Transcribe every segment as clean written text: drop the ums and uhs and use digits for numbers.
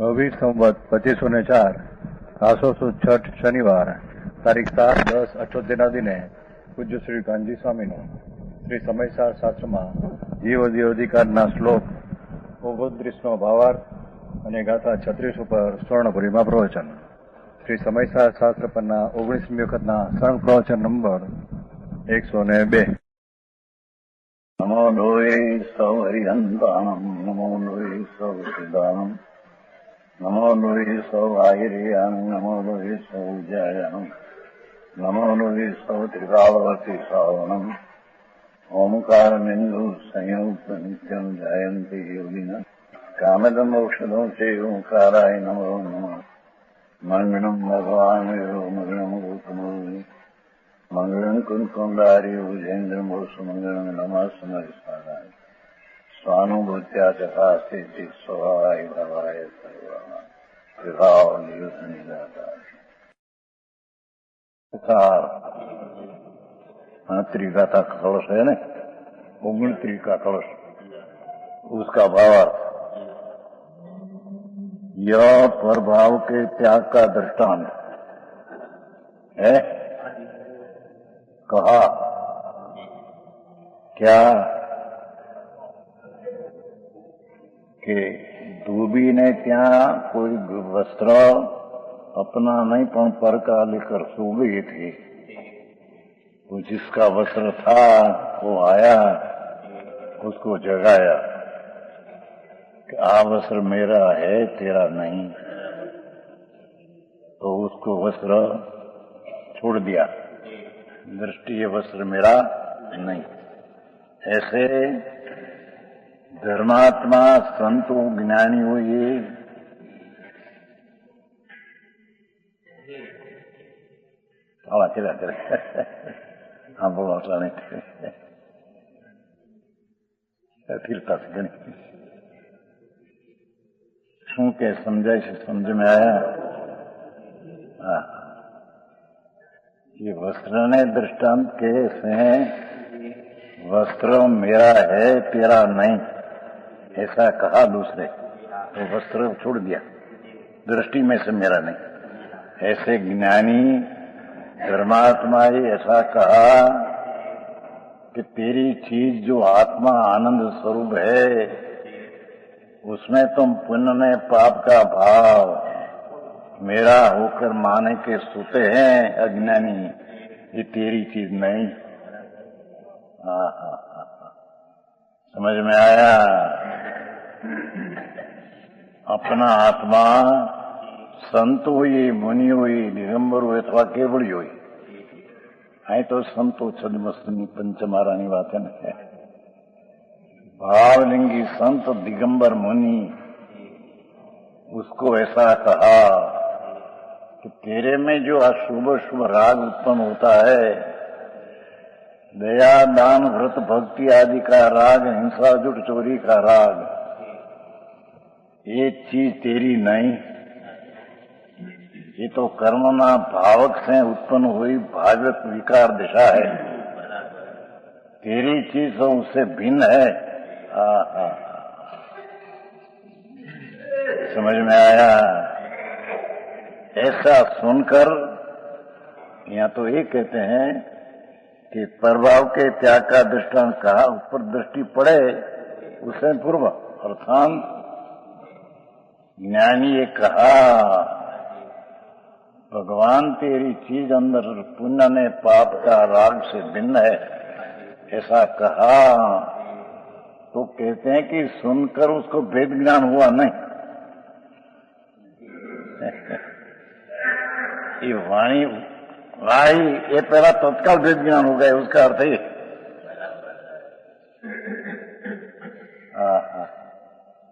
રવિ સંવત 2504 આસો સુદ છઠ શનિવાર તારીખ 7-10-78 દિને પૂજ્ય શ્રી કાનજી સ્વામીનું શ્રી સમયસાર શાસ્ત્રમાં જીવોધિકારના શ્લોક 29નો ભાવાર્થ અને ગાથા 36 ઉપર સ્વર્ણપુરીમાં પ્રવચન. શ્રી સમયસાર શાસ્ત્ર પરના 19મી વખતના સળંગ પ્રવચન નંબર 102. નમો લોહે સૌ હરિહંતાણમ, નમો લોહે સૌ સિદ્ધાનમ, નમો લોહે સૌ આહિર્યાન, નમો લોહે સૌ જયાનમ, નમો લોહે સૌ ત્રિકાળવતી શ્રાવણમ, ઓમકાર બિંદુ સંયુક્ત નિત્યમ જયંતિ યોગિના કામદમ ઔષધો છે ઓંકારાય નમો નમઃ. મંગળમ ભગવાન મંગળમ ગૌતમો મંગળમ કુંકુંડાર્ય ભુજેન્દ્ર મોસુ મંગળમ નમઃ સમરિસ્વાદાય સ્વાનુભૂત્યા ચકાસ્તે સ્વભાવાય ભવાય સર્વા વિભાવ નિયુદ્ધ निराकार त्रिका का कलश है ना, 29 का कलश, उसका भावार्थ यह प्रभाव के त्याग का दृष्टांत है. कहा क्या कि धोबी ने ત્યાં કોઈ વસ્ત્ર अपना नहीं पण पर का लेकर सो गई थी. वो जिसका वस्त्र था वो आया, उसको जगाया कि आ वस्त्र मेरा है तेरा नहीं. तो उसको वस्त्र छोड़ दिया, दृष्टि ये वस्त्र मेरा नहीं. ऐसे धर्मात्मा संतों ज्ञानियों ये हाँ बोलो अटला नहीं फिरता से गणी शू के समझाय से समझ में आया. हाँ, ये वस्त्र ने दृष्टांत कैसे वस्त्र मेरा है तेरा नहीं ऐसा कहा दूसरे, तो वस्त्र छोड़ दिया, दृष्टि में से मेरा नहीं. ऐसे ज्ञानी धर्मात्मा ही ऐसा कहा कि तेरी चीज जो आत्मा आनंद स्वरूप है उसमें तुम पुण्य में पाप का भाव मेरा होकर माने के सोते हैं अज्ञानी, ये तेरी चीज नहीं. समझ में आया. अपना आत्मा संत हुई, मुनि हुई, दिगंबर हुई अथवा केवड़ी हुई, आई तो संतो छदमस्तनी पंचमारानी बात है ना. भावलिंगी संत दिगंबर मुनि उसको ऐसा कहा कि तेरे में जो अशुभ शुभ राग उत्पन्न होता है, दया दान व्रत भक्ति आदि का राग, हिंसा जुट चोरी का राग, ये चीज तेरी नहीं. ये तो कर्मना भावक से उत्पन्न हुई भावक विकार दिशा है. तेरी चीज तो उससे भिन्न है. समझ में आया. ऐसा सुनकर यहाँ तो ये कहते हैं कि प्रभाव के त्याग का दृष्टांत कहा, ऊपर दृष्टि पड़े उससे पूर्व अर्थात ज्ञानी ये कहा भगवान तेरी चीज अंदर पुण्य ने पाप का राग से भिन्न है ऐसा कहा, तो कहते हैं कि सुनकर उसको भेद ज्ञान हुआ नहीं. ये वाणी भाई ये पहला तत्काल भेद ज्ञान हो गया, उसका अर्थ ही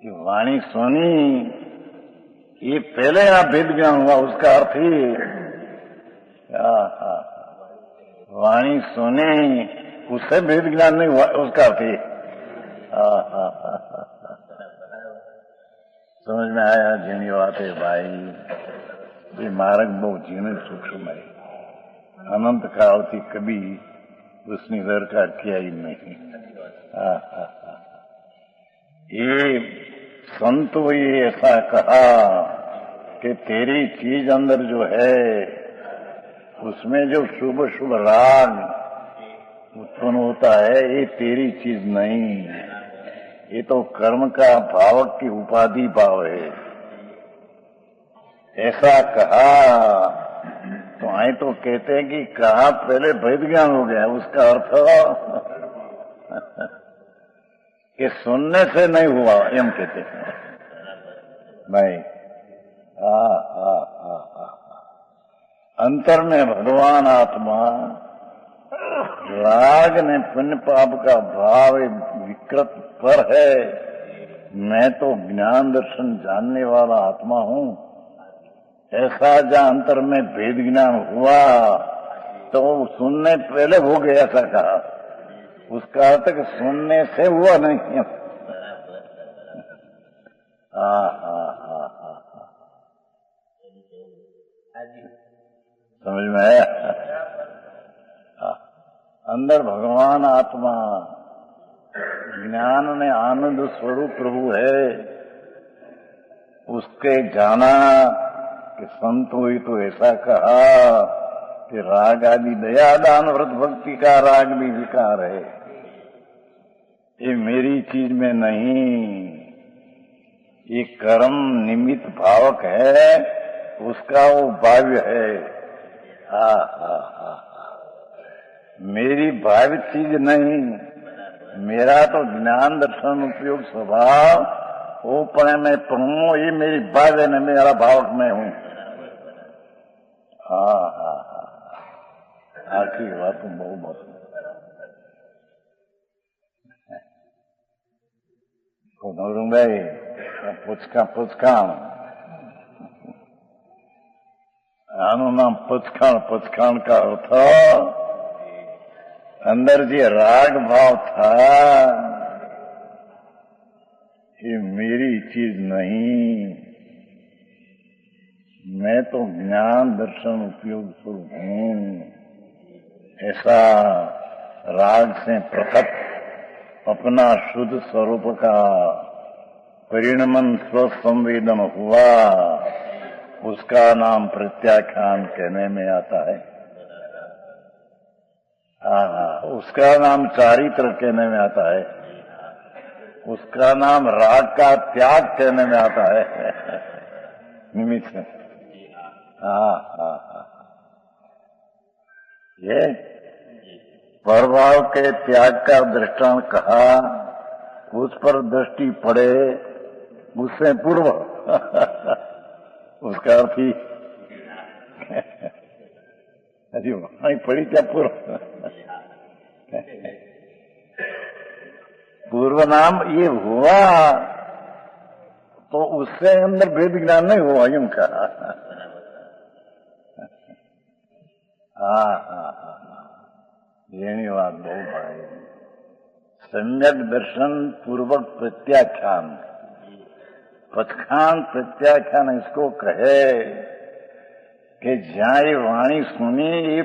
ये वाणी सुनी ये पहले यहाँ भेद ज्ञान हुआ, उसका अर्थ ही वाणी सुनी उससे भेद ज्ञान नहीं हुआ, उसका अर्थ ही. समझ में आया. झीणी बात है भाई, ये मार्ग बहुत झीण सूक्ष्म है. अनंत काल थी कभी उसने दरकार किया ही नहीं. ये संतों ये ऐसा कहा कि तेरी चीज अंदर जो है उसमें जो शुभ शुभ राग उत्पन्न होता है ये तेरी चीज नहीं, ये तो कर्म का भावक की उपाधि भाव है। ऐसा कहा तो आए तो कहते हैं कि कहा पहले भेद ज्ञान हो गया, उसका अर्थ कि सुनने से नहीं हुआ एम कहते हैं भाई। अंतर में भगवान आत्मा राग ने पुण्य पाप का भाव विकृत पर है। मैं तो ज्ञान दर्शन जानने वाला आत्मा हूं, ऐसा जहां अंतर में भेद ज्ञान हुआ तो सुनने पहले हो गया, ऐसा कहा। उसका अर्थ कि सुनने से हुआ नहीं। समझ में आया? अंदर भगवान आत्मा ज्ञान में आनंद स्वरूप प्रभु है, उसके जाना कि संत हुई तो ऐसा कहा कि राग आदि दया दान व्रत भक्ति का राग भी विकार है, ये मेरी चीज में नहीं, ये कर्म निमित्त भावक है, उसका वो भाव्य है। मेरी भाव्य चीज नहीं, मेरा तो ज्ञान दर्शन उपयोग स्वभाव वो पणे में पढ़ू, ये मेरी भाव्य ने मेरा भावक में हूं। आखिरी बात बहु बात भाई पुचकाण આનું નામ પચખાણ का अर्थ अंदर જે राग भाव था ये मेरी चीज नहीं, मैं तो ज्ञान दर्शन उपयोग स्वरूप हूं। ऐसा राग से पृथक अपना शुद्ध स्वरूप का परिणमन स्वसंवेदन हुआ, उसका नाम प्रत्याख्यान कहने में आता है। उसका नाम चारित्र कहने में आता है, उसका नाम राग का त्याग कहने में आता है। निमित्त से ये प्रभाव के त्याग का दृष्टांत कहा, उस पर दृष्टि पड़े उससे पूर्व उसका अर्थ ही अरे पड़ी क्या पूर्व नाम ये हुआ तो उससे अंदर भेद ज्ञान नहीं हुआ, यूं कहा। ये बात बहुत भाई, सम्यक दर्शन पूर्वक प्रत्याख्यान, पचखान प्रत्याख्यान इसको कहे कि जहां ये वाणी सुनी ये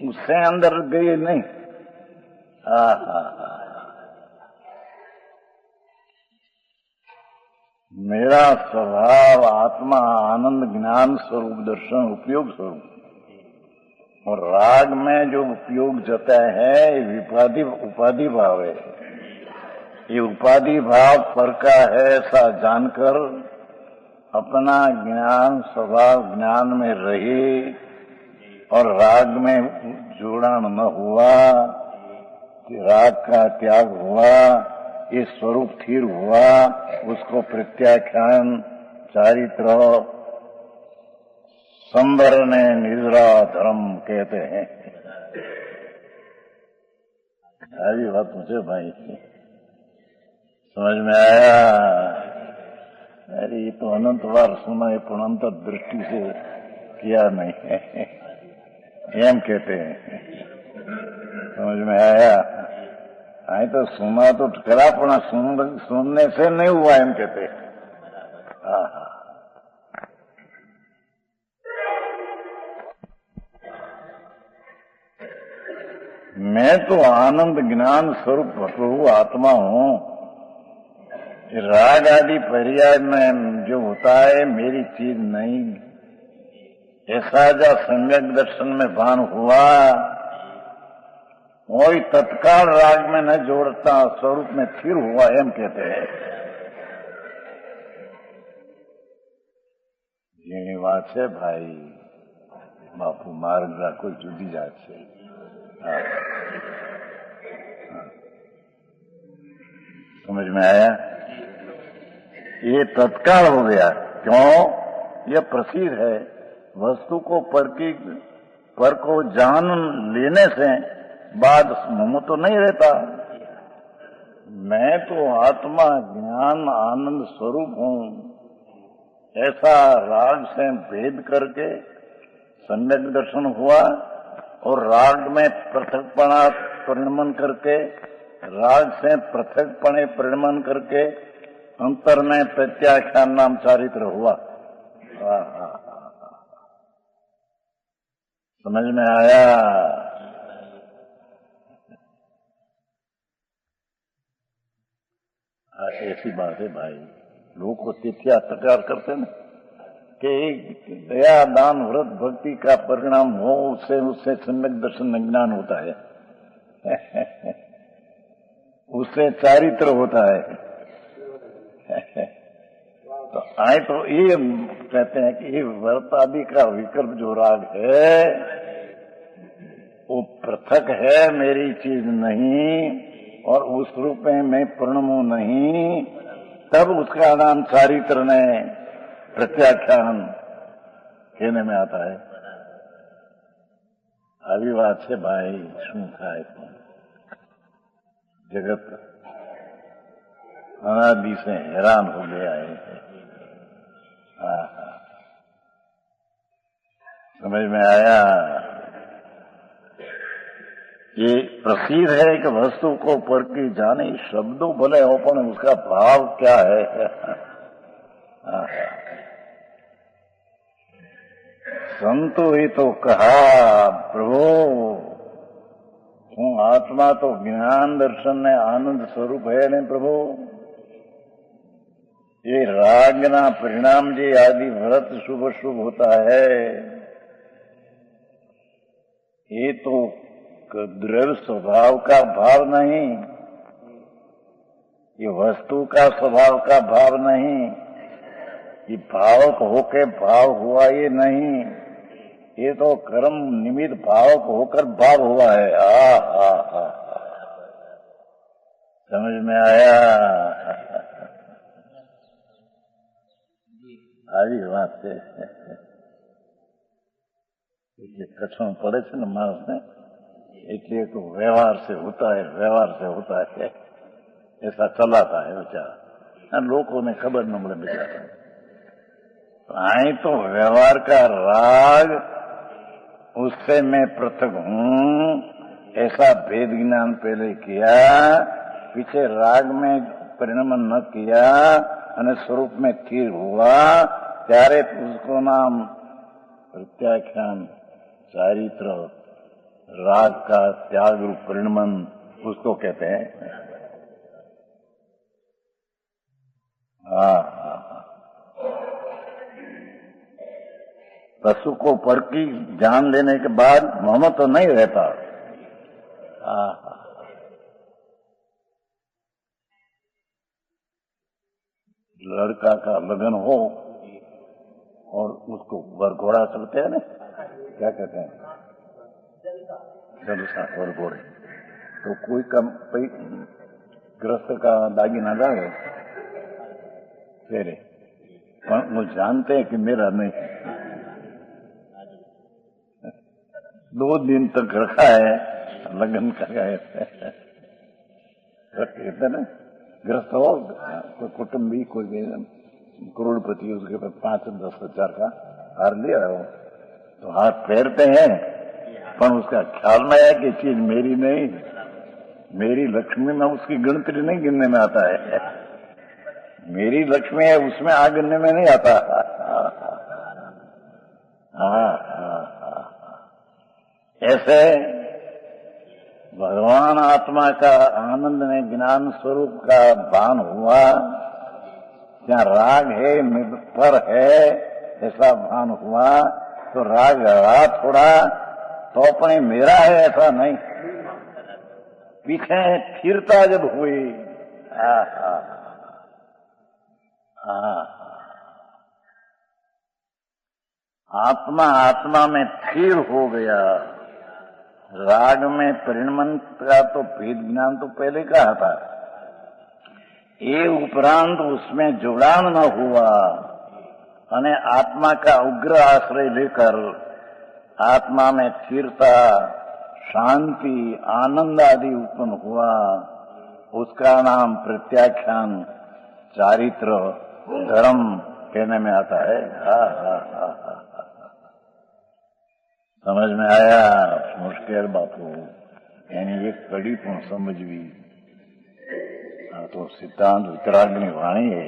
उससे अंदर गई नहीं। मेरा स्वभाव आत्मा आनंद ज्ञान स्वरूप दर्शन उपयोग स्वरूप, और राग में जो उपयोग जता है उपाधि भाव है। ये उपाधि भाव पर का है ऐसा जानकर अपना ज्ञान स्वभाव ज्ञान में रहे और राग में जोड़ान न हुआ, राग का त्याग हुआ, ये स्वरूप स्थिर हुआ, उसको प्रत्याख्यान चारित्र संवरने निद्रा धर्म कहते हैं। सारी बात मुझे भाई समझ में आया? अरे ये तो अनंत बार सुना है, पर अंत दृष्टि से किया नहीं है, एम कहते हैं। समझ में आया? आई तो सुना तो करा, पर सुनने से नहीं हुआ, एम कहते हैं। मैं तो आनंद ज्ञान स्वरूप प्रभु आत्मा हूं, राग आदि पर्याय में जो होता है मेरी चीज नहीं, ऐसा जो सम्यक दर्शन में भान हुआ वही तत्काल राग में न जोड़ता स्वरूप में स्थिर हुआ एम कहते हैं। ये बात है भाई, बापू मार्ग कोई जुदी जात से। समझ में आया? ये तत्काल हो गया। क्यों? यह प्रसिद्ध है। वस्तु को पर को जान लेने से बाद मोह तो नहीं रहता। मैं तो आत्मा ज्ञान आनंद स्वरूप हूं, ऐसा राग से भेद करके सम्यक दर्शन हुआ और राग में पृथकपणा परिणमन करके, राग से पृथकपणे परिणमन करके अंतर में प्रत्याख्यान नाम चारित्र हुआ। समझ में आया? ऐसी बात है भाई, लोग को तिथिया तकरार करते ना कि दया दान व्रत भक्ति का परिणाम हो, उससे सम्यक दर्शन ज्ञान होता है उससे चारित्र होता है। तो आए तो ये कहते हैं कि व्रत आदि का विकल्प जो राग है वो पृथक है, मेरी चीज नहीं, और उस रूप में मैं प्रणमो नहीं, तब उसका नाम चारित्र ने प्रत्याख्यान कहने में आता है। अभी बात है भाई, શું થાય जगत अनादि से हैरान हो गया है। समझ में आया? ये प्रसिद्ध है कि वस्तु को परखी जाने, शब्दों भले हो पर उसका भाव क्या है। संतो ही तो कहा प्रभु हूँ आत्मा तो ज्ञान दर्शन ने आनंद स्वरूप है ने प्रभु, ये रागना परिणाम जी आदि व्रत शुभ शुभ होता है, ये तो द्रव्य स्वभाव का भाव नहीं, ये वस्तु का स्वभाव का भाव नहीं, ये भावक होके भाव हुआ ये नहीं, ये तो कर्म निमित्त भावक होकर भाव हुआ है। समझ में आया? આવી વાત છે એટલે કચ્છમાં પડે છે ને માણસને, એટલે તો व्यवहार से होता है, व्यवहार से होता है, ऐसा चलाता है बेचारा, लोगों ने खबर न पड़े बेचारा। आए तो व्यवहार का राग, उससे मैं पृथक हूं, ऐसा भेद ज्ञान पहले किया, पीछे राग में परिणमन न किया અને स्वरूप में स्थिर हुआ, ત્યારે उसको नाम प्रत्याख्यान चारित्र राग का त्याग रूप परिणमन उसको कहते हैं। पशु को पर की जान लेने के बाद मोह तो नहीं रहता। लड़का का लगन हो और उसको वरघोड़ा चलते हैं ना, क्या कहते हैं, जलसा वरघोड़े, तो कोई ग्रस्त का दागिना लावे तेरे, पर वो जानते हैं कि मेरा नहीं। 2 दिन तक रखा है, लगन का कहते ना, ग्रस्त हो कोई कुटुंबी, कोई करोड़पति, उसके पास 5-10 हजार का हार लिया हो तो हाथ फेरते हैं, पर उसका ख्याल में है कि चीज मेरी नहीं, मेरी लक्ष्मी में उसकी गिनती नहीं गिनने में आता है, मेरी लक्ष्मी है उसमें आ गिनने में नहीं आता। ऐसे भगवान आत्मा का आनंद में ज्ञान स्वरूप का भान हुआ जहाँ राग है पर है ऐसा भान हुआ तो राग रहा थोड़ा तो अपने मेरा है ऐसा नहीं, पीछे फिरता जब हुई आत्मा आत्मा में फिर हो गया। राग में परिणमन का तो भेद ज्ञान तो पहले कहा था, ये उपरांत उसमें जुड़ान न हुआ अने आत्मा का उग्र आश्रय लेकर आत्मा में स्थिरता, शांति, आनंद आदि उत्पन्न हुआ, उसका नाम प्रत्याख्यान चारित्र धर्म कहने में आता है। समझ में आया मुश्किल बापू, यानी एक कड़ी पण समझवी। तो सिद्धांत वितरागनी वाणी है,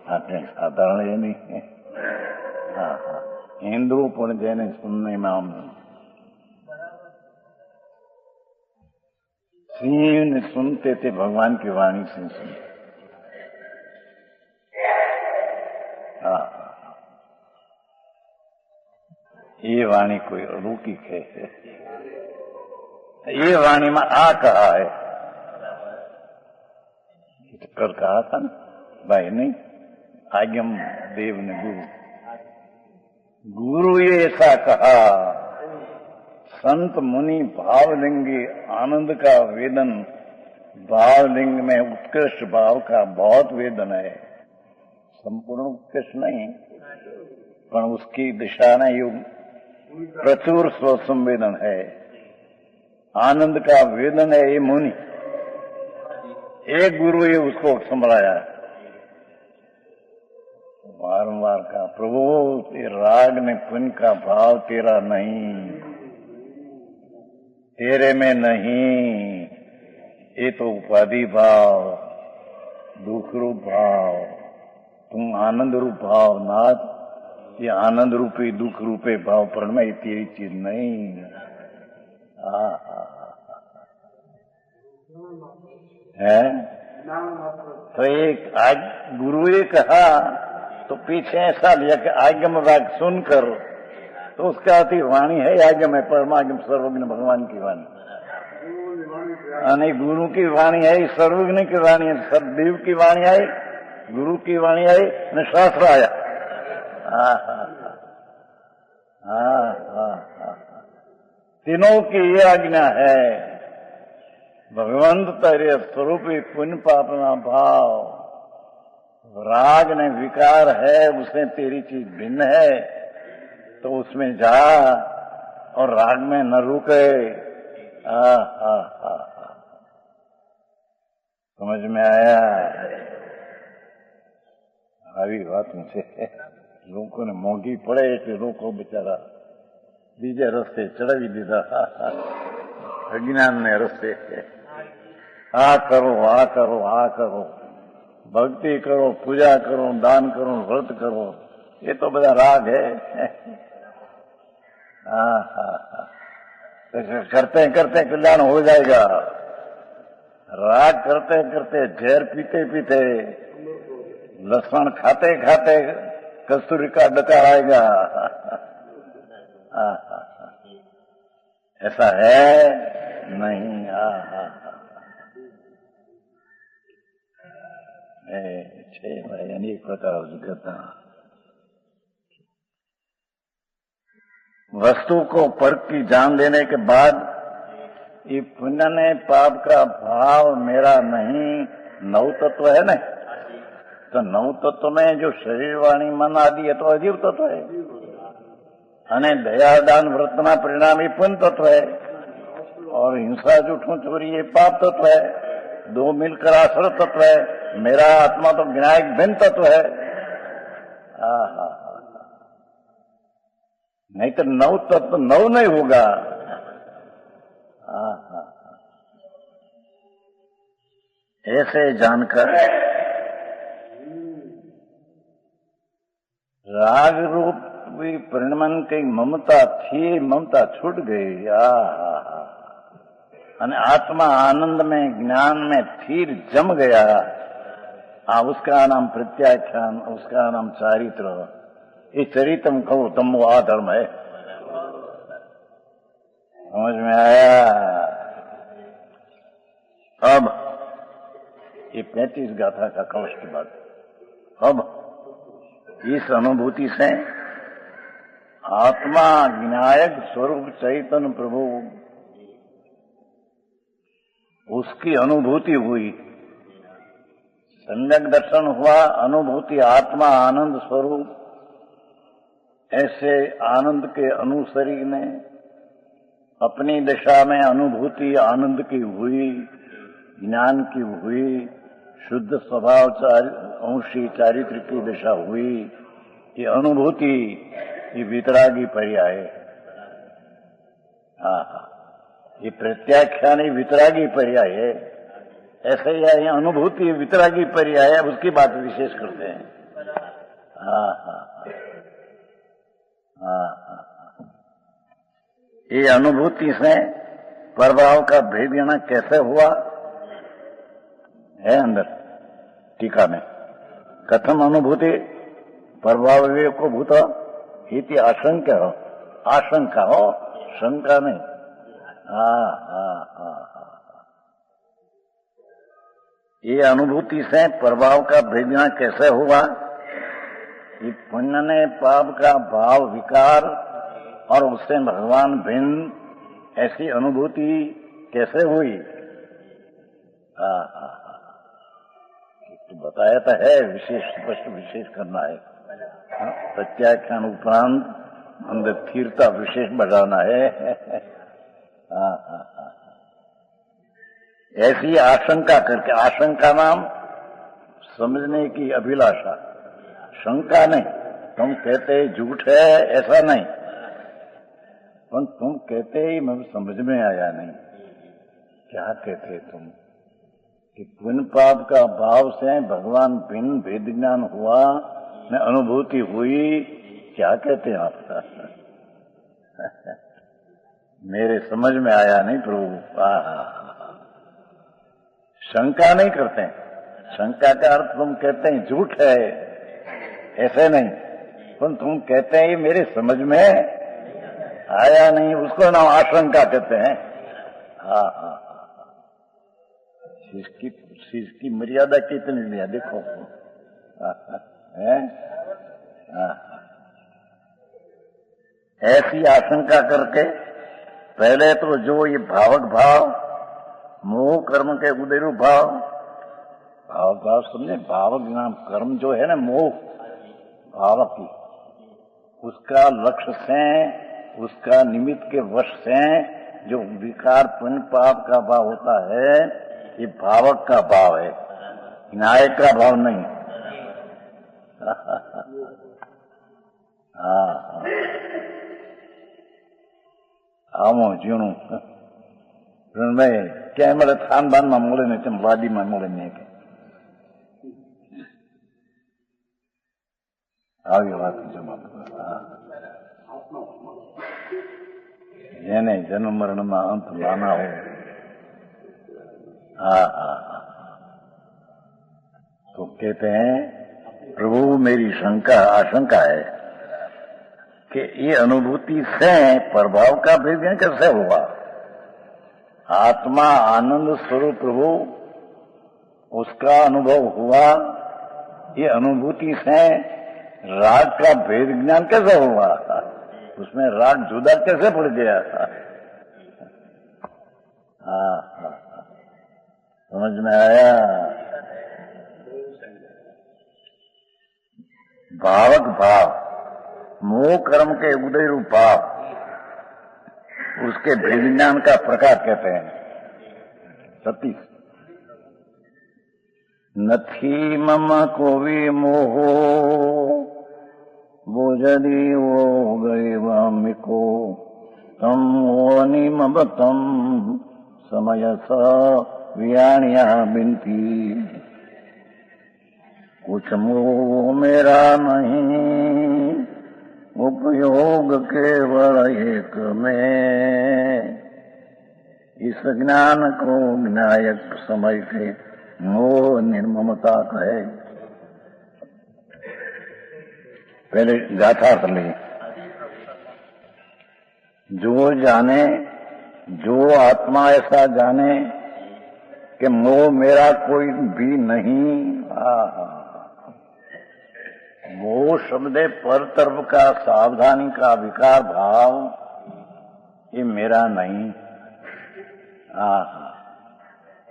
आपने साधारण है नहीं। इंद्रो पण जेने सुनने में आम सिंह ने सुनते थे भगवान की वाणी से सुनते। ये वाणी कोई अलौकिक है, ये वाणी में आ कहा है, कल कहा था ना भाई, नहीं आगम देव ने गुरु ये ऐसा कहा, संत मुनि भावलिंगी आनंद का वेदन, भावलिंग में उत्कृष्ट भाव का बहुत वेदन है, संपूर्ण उत्कृष्ट नहीं पर उसकी दिशा में युग प्रचुर स्व संवेदन है, आनंद का वेदन है। ये मुनि एक गुरु ये उसको संभलाया, बारंबार का प्रभु ये राग ने पुण्य का भाव तेरा नहीं, तेरे में नहीं, ये तो उपाधि भाव, दुख रूप भाव, तुम आनंद रूप भाव नाथ, ये आनंद रूपी दुख रूपे भाव प्रणमय तेरी चीज नहीं। है तो एक आज गुरु ने कहा तो पीछे ऐसा लिया कि आगम वाग सुनकर, तो उसका अति वाणी है आगम है, परमागम सर्वज्ञ भगवान की वाणी, नहीं गुरु की वाणी है, सर्वज्ञ की वाणी है, सददेव की वाणी आई, गुरु की वाणी आई न शास्त्र आया। तीनों की ये आज्ञा है, भगवंत तेरे स्वरूपी पुण्य पापना भाव, राग ने विकार है, उसमें तेरी चीज भिन्न है, तो उसमें जा और राग में न रुके। समझ में आया? આવી વાત છે, લોકોને મોંઘી પડે એટલે લોકો બિચારા બીજા રસ્તે ચડાવી દીધા, અજ્ઞાનને રસ્તે। આ કરો, આ કરો, આ કરો, ભક્તિ કરો, પૂજા કરો, દાન કરો, વ્રત કરો, ये तो बड़ा राग है। करते करते कल्याण हो जाएगा, राग करते करते जहर पीते पीते लहसुन खाते खाते कस्तूरी का डकार आएगा। ऐसा है नहीं। अनेक प्रकार करता वस्तु को परख की जान लेने के बाद ये पुण्य ने पाप का भाव मेरा नहीं, नव तत्व है ना, तो नव तत्व में जो शरीर वाणी मन आदि है तो अजीव तत्व है, अने दया दान व्रतना परिणाम ये पुण्य तत्व है, और हिंसा जूठों चोरी ये पाप तत्व है, दो मिलकर आश्रय तत्व है, मेरा आत्मा तो विनायक भिन्न तत्व है। नहीं तो नव तत्व नव नहीं होगा। ऐसे जानकर राग रूप परिणमन की ममता थी, ममता छूट गई। अने आत्मा आनंद में ज्ञान में थीर जम गया। उसका नाम प्रत्याख्यान, उसका नाम चारित्र। ये चरित्रम कहो तम वो आधर्म है। समझ में आया? अब ये 35 गाथा का कलश की बात। अब इस अनुभूति से आत्मा विनायक स्वरूप चैतन्य प्रभु, उसकी अनुभूति हुई, सम्यक दर्शन हुआ, अनुभूति आत्मा आनंद स्वरूप। ऐसे आनंद के अनुसरी ने अपनी दशा में अनुभूति आनंद की हुई, ज्ञान की हुई, शुद्ध स्वभाव अंशी चारित्र की दशा हुई। ये अनुभूति, ये वितरागी पर्याय। ये प्रत्याख्यान वितरागी पर्याय है। ऐसे ही है, अनुभूति वितरागी पर्याय है, उसकी बात विशेष करते हैं। ये अनुभूति से प्रभाव का भेद लेना कैसे हुआ है अंदर टीका में। कथम अनुभूति प्रभाव विवेक को भूत इति आशंका हो, आशंका हो, शंका नहीं। ये अनुभूति से प्रभाव का भेदना कैसे हुआ? ये पुण्य ने पाप का भाव विकार और उससे भगवान भिन्न, ऐसी अनुभूति कैसे हुई? तो बताया तो है, विशेष स्पष्ट विशेष करना है। प्रत्याख्यान उपरांत अंदर स्थिरता विशेष बढ़ाना है। ऐसी आशंका करके, आशंका नाम समझने की अभिलाषा, शंका नहीं। तुम कहते झूठ है ऐसा नहीं, पर तुम कहते ही मुझे समझ में आया नहीं। क्या कहते तुम कि पुण्य पाप का भाव से भगवान भिन्न भेद ज्ञान हुआ, न अनुभूति हुई, क्या कहते हैं आप? मेरे समझ में आया नहीं प्रभु। शंका नहीं करते। शंका का अर्थ तुम कहते हैं झूठ है ऐसे नहीं, पर तुम कहते हैं मेरे समझ में आया नहीं, उसको नाम आशंका कहते हैं। शिष्य की मर्यादा कितनी लिया देखो है? ऐसी आशंका करके पहले तो जो ये भावक भाव, मोह कर्म के उदयरू भाव, भाव समझे, भावक नाम कर्म जो है ना, मोह भावक की, उसका लक्ष्य से, उसका निमित्त के वश से जो विकार पुण्य पाप का भाव होता है, ये भावक का भाव है, नायक का भाव नहीं। आमो जीणु भाई क्या मेरे थान बान में मोड़े नहीं, तुम वादी में मोड़े नहीं के आगे बात जवाब જેને જન્મ મરણમાં અંત લાના हो। तो कहते हैं प्रभु मेरी आशंका है कि ये अनुभूति से प्रभाव का भेद कैसे हुआ? आत्मा आनंद स्वरूप प्रभु, उसका अनुभव हुआ, ये अनुभूति से राग का भेद ज्ञान कैसे हुआ? उसमें राग जुदा कैसे पड़ गया? समझ में आया? भावक भाव, मोह कर्म के उदय रूप भाव, उसके भेद ज्ञान का प्रकाश कहते हैं। 36 नथी मम कोवी मोहो वो जदी वो गए वामिको तम ओनिमबतम समय स व्याणिया बिनती कुछ मोह मेरा नहीं उपयोग केवल एक में। इस ज्ञान को विनायक समय के मोह निर्ममता कहे। पहले गाथा कर ली। जो जाने, जो आत्मा ऐसा जाने कि मोह मेरा कोई भी नहीं। मोह शब्द पर तरफ का सावधानी का विकार भाव, ये मेरा नहीं।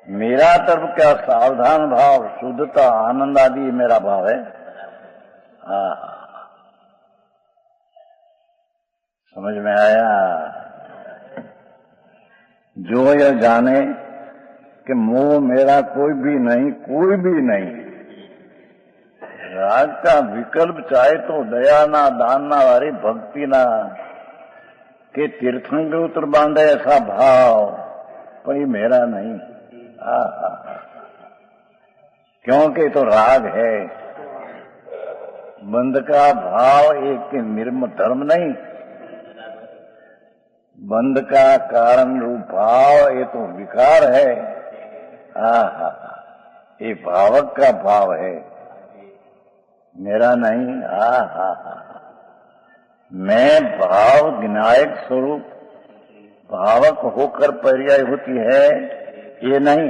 मेरा तरफ का सावधान भाव, शुद्धता, आनंद आदि मेरा भाव है। समझ में आया? जो यह जाने कि मोह मेरा कोई भी नहीं, कोई भी नहीं। राग का विकल्प चाहे तो दया ना, दान ना, हमारी भक्ति ना, के तीर्थंकर उतर बांधे ऐसा भाव, पर ये मेरा नहीं। क्योंकि तो राग है। बंध का भाव एक निर्म धर्म नहीं, बंध का कारण रूप भाव ये तो विकार है। ये भावक का भाव है, मेरा नहीं। मैं भाव विनायक स्वरूप भावक होकर पर्याय होती है, ये नहीं।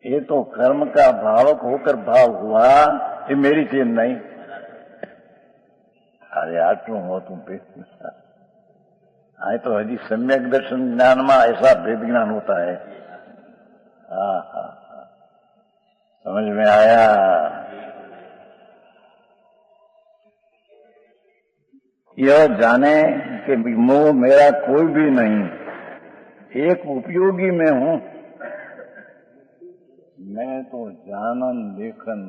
ये तो कर्म का भावक होकर भाव हुआ, ये मेरी चीज नहीं। अरे आटલું હોતું आए तो हजी सम्यक दर्शन ज्ञान में ऐसा भेद ज्ञान होता है। समझ में आया? यह जाने कि मोह मेरा कोई भी नहीं, एक उपयोगी में हूं। मैं तो जानन देखन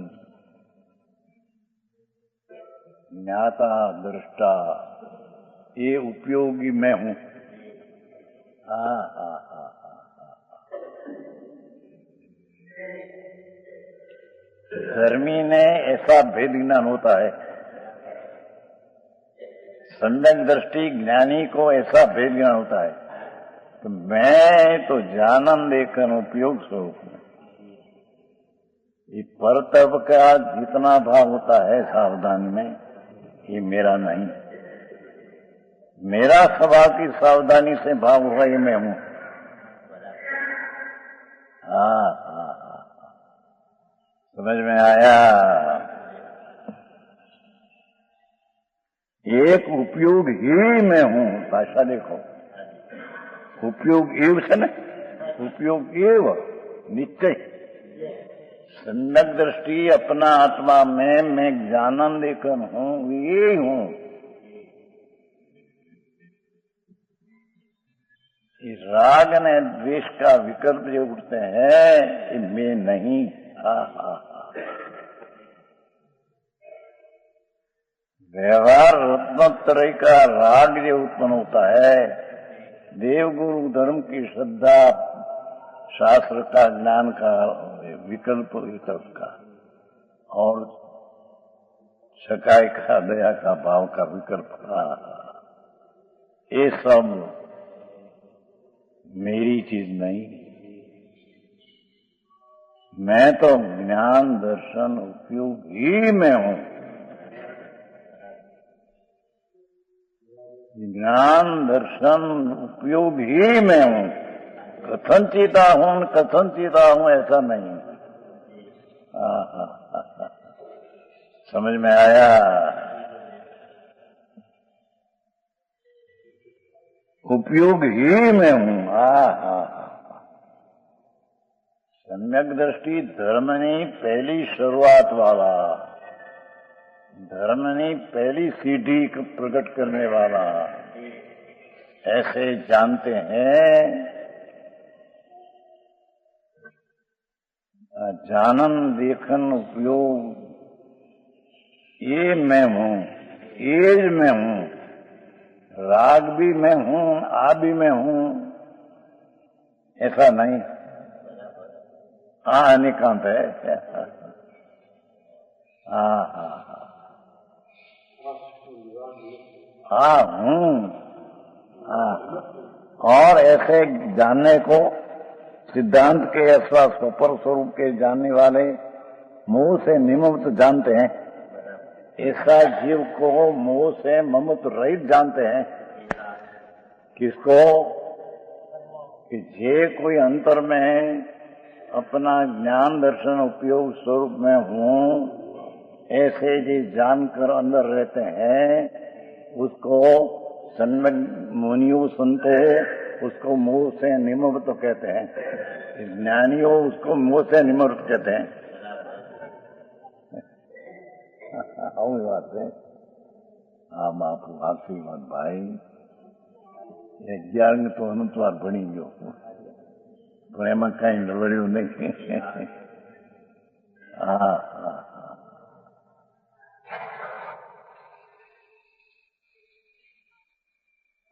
ज्ञाता दृष्टा, ये उपयोगी मैं हूं। धर्मी ने ऐसा भेद ज्ञान होता है, सम्यक दृष्टि ज्ञानी को ऐसा भेद ज्ञान होता है। तो मैं तो जानन देखन उपयोग स्वरूप हूं। ये परतप का जितना भाव होता है सावधानी में, ये मेरा नहीं। मेरा स्वभाव की सावधानी से भाव हुआ, ये मैं हूं। समझ में आया? एक उपयोग ही मैं हूं। भाषा देखो, उपयोग एव से न, उपयोग एव नित्य। सम्यक दृष्टि अपना आत्मा में मैं जानन देखन हूं, ये हूं। इस राग ने द्वेष का विकल्प जो उठते हैं, ये मैं नहीं। व्यवहार रत्नोत्तरय का राग जो उत्पन्न होता है, देवगुरु धर्म की श्रद्धा, शास्त्र का ज्ञान का विकल्प का, और सकाय का दया का भाव का विकल्प का, ये सब मेरी चीज नहीं। मैं तो ज्ञान दर्शन उपयोग ही में हूं। ज्ञान दर्शन उपयोग ही में हूं। कथन चीता हूं, कथन चीता हूं ऐसा नहीं। समझ में आया? उपयोग ही में हूं। सम्यक दृष्टि धर्मनी पहली शुरुआत वाला, धर्मनी पहली सीढ़ी को प्रकट करने वाला, ऐसे जानते हैं। जानन देखन उपयोग, ये मैं हूं, ये मैं हूं। राग भी मैं हूं, आ भी मैं हूं, ऐसा नहीं। निकांत है। हूं। और ऐसे जानने को सिद्धांत के अथवा स्वपर स्वरूप के जानने वाले मोह से निमत्त जानते हैं, ऐसा जीव को मोह से ममत्व रहित जानते हैं। किसको? कि जे कोई अंतर में अपना ज्ञान दर्शन उपयोग स्वरूप में हूं, ऐसे जी जानकर अंदर रहते हैं, उसको सन्मत मुनियों संतो उसको मोह से निमृत कहते हैं, ज्ञानियों उसको मोह से निमृत कहते हैं। આવી વાત છે આ બાપુ, આખી વાત ભાઈ 11 તો અનુસ્વાર ભણી ગયો, પણ એમાં કઈ નડવડ્યું નહીં.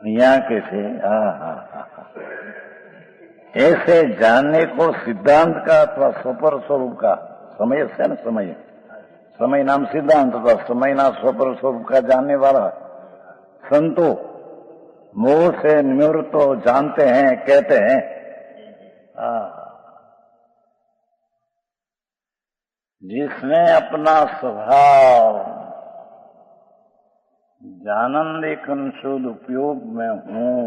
यहाँ कैसे? ऐसे जानने को सिद्धांत का अथवा स्वपर स्वरूप का, समय से न समय, समय नाम सिद्धांत अथवा समय नाम स्वपर स्वरूप का जानने वाला संतो मोह से निवृत्त जानते हैं, कहते हैं। जिसने अपना स्वभाव जानंदिक शुद्ध उपयोग में हूं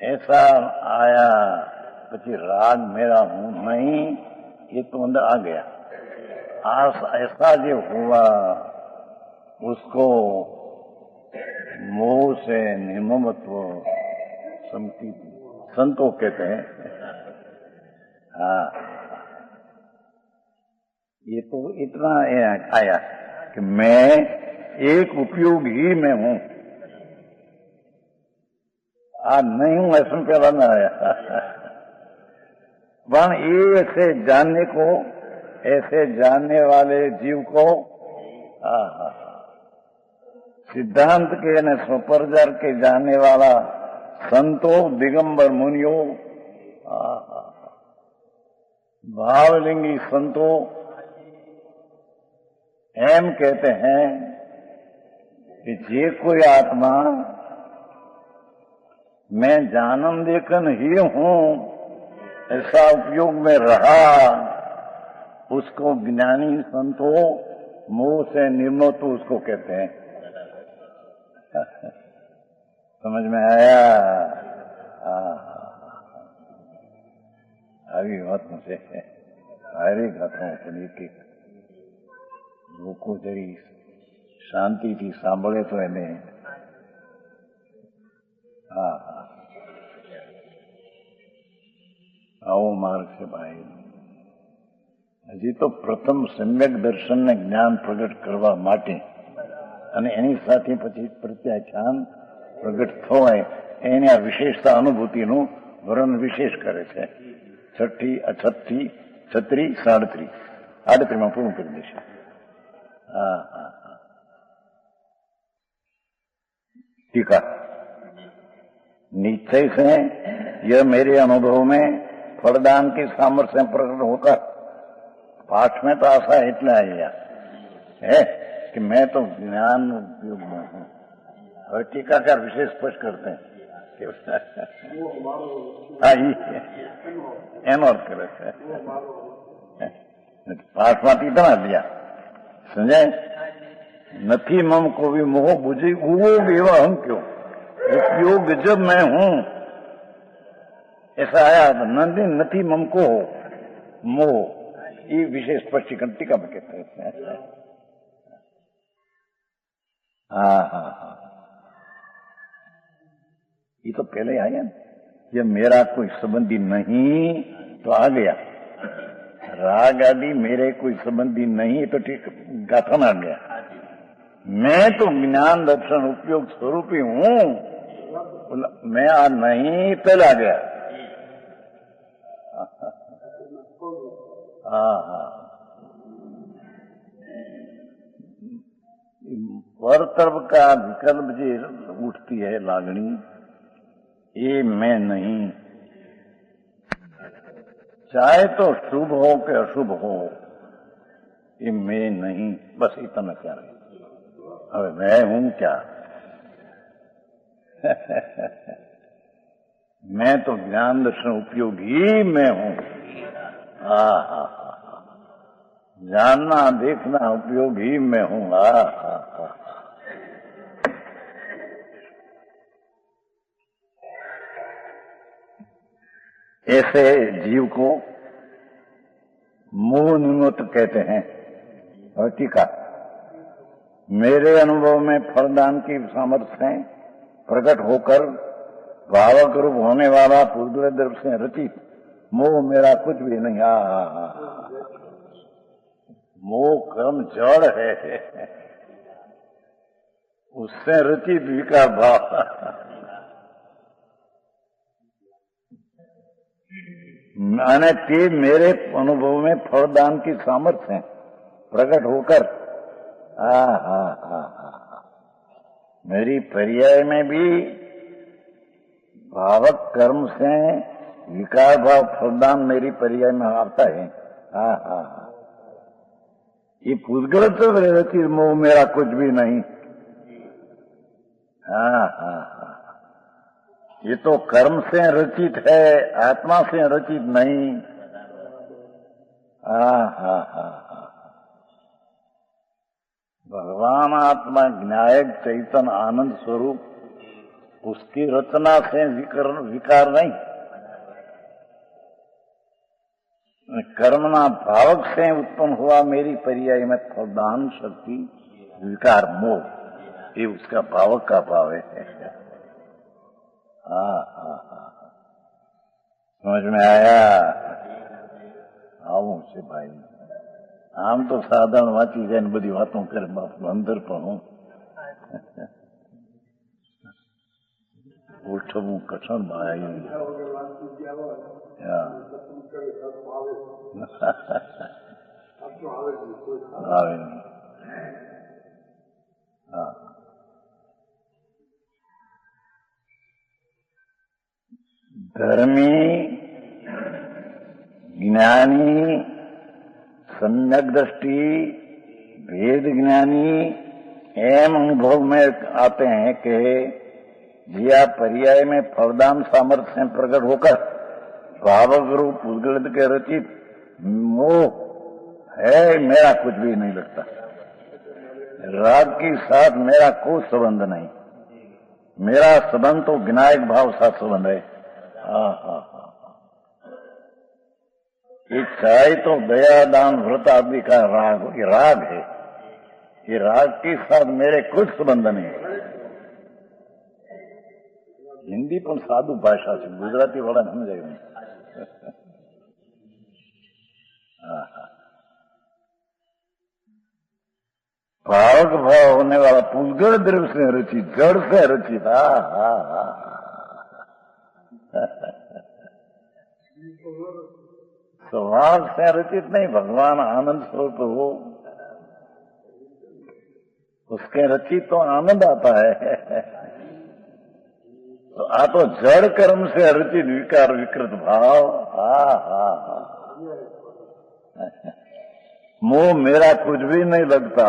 ऐसा आया, પછી राग मेरा हूं नहीं, ये तो अंदर आ गया। ऐसा जो हुआ उसको मोह से निममत्व संतो कहते हैं। ये तो इतना आया कि मैं एक उपयोग ही में हूं, आज नहीं हूं ऐसा पहला न आया। पर ऐसे जानने को, ऐसे जानने वाले जीव को सिद्धांत के न स्वपरजर के जानने वाला संतो दिगंबर मुनियों, भावलिंगी संतो एम कहते हैं कि जे कोई आत्मा मैं जानम देखन ही हूं ऐसा उपयोग में रहा, उसको ज्ञानी संतो मोह से निर्मुक्त उसको कहते हैं। समझ में आया? આવી વાત છે, સારી ગાથાઓ પણ એક લોકો જરી શાંતિથી સાંભળે તો એને આવો માર્ગ છે ભાઈ. હજી તો પ્રથમ સમ્યક દર્શનને જ્ઞાન પ્રગટ કરવા માટે અને એની સાથે પછી પ્રત્યાખ્યાન પ્રગટ થવાય એની આ વિશેષતા અનુભૂતિનું વર્ણન વિશેષ કરે છે. 6ઠી, 36, 36, 37, 38 પૂર્ણ કરી દેશે. टीका, निश्चय से यह मेरे अनुभव में फलदान के सामर्थ्य से प्रकट होकर, पाठ में तो आशा इतना है कि मैं तो ज्ञान उपयोग में हूं। और टीकाकार विशेष स्पष्ट करते हैं कि एनो अर्थ करे છે. પાઠમાંથી ઇतना दिया समझे, नथी मम को भी मोह बुझी वो बेवा हम क्यों, उपयोग जब मैं हूं ऐसा आया। नंदी नथी मम को मोह, ये विशेष स्पष्टीकरण टीका में कहते हैं. ये तो पहले आया ना, ये मेरा कोई संबंधी नहीं तो आ गया, राग आदि मेरे कोई संबंधी नहीं तो ठीक गाथा में आ गया। मैं तो ज्ञान दर्शन उपयोग स्वरूपी हूं, मैं आ नहीं पहला गया। पर तरफ का विकल्प जो उठती है लागणी, ये मैं नहीं, चाहे तो शुभ हो कि अशुभ हो, ये मैं नहीं, बस इतना क्या है। अब मैं हूं क्या? मैं तो ज्ञान दर्शन उपयोगी में हूं। जानना देखना उपयोगी में हूं। ऐसे जीव को मोह निमित्त कहते हैं। और टीका, मेरे अनुभव में फलदान की सामर्थ्य है प्रकट होकर भावक रूप होने वाला पूर्व द्रव्य से रचित मोह मेरा कुछ भी नहीं। मोह कर्म जड़ है, उससे रचित विकार भाव। माने ते मेरे अनुभव में फलदान की सामर्थ्य है प्रकट होकर मेरी पर्याय में भी भावक कर्म से विकार भाव फलदान मेरी पर्याय में आता है। ये पुद्गल तो रचित मोह मेरा कुछ भी नहीं। ये तो कर्म से रचित है, आत्मा से रचित नहीं। भगवान आत्मा ज्ञायक चैतन्य आनंद स्वरूप, उसकी रचना से विकार नहीं। कर्मना भावक से उत्पन्न हुआ मेरी पर्याय में फलदान शक्ति विकार मोह, ये उसका भावक का भाव है। समझ में आया? आऊं से भाई, आम तो साधारण वाची जाए बड़ी बातों कर अंदर पर हूं। उठવું કઠણ ભાઈ આવે નહીં। धर्मी ज्ञानी सम्यक दृष्टि भेद ज्ञानी एम अनुभव में आते हैं कि जिया पर्याय में फलदान सामर्थ्य से प्रकट होकर भावक रूप उद्गलित के रचित मोह है मेरा कुछ भी नहीं लगता। राग के साथ मेरा कोई संबंध नहीं, मेरा संबंध तो विनायक भाव साथ संबंध है। इच्छाई तो दया दान व्रत आदि का राग, ये राग है। ये राग के साथ मेरे कुछ संबंध नहीं। हिंदी पण साधु भाषा है, गुजराती वाला समझे नहीं। भावक भाव होने वाला पुद्गल द्रव्य से रचित, जड़ से रचित। स्वभाव से रचित नहीं, भगवान आनंद स्वरूप हो, उसके रचित तो आनंद आता है। तो आ तो जड़ कर्म से रचित विकार विकृत भाव। मोह मेरा कुछ भी नहीं लगता,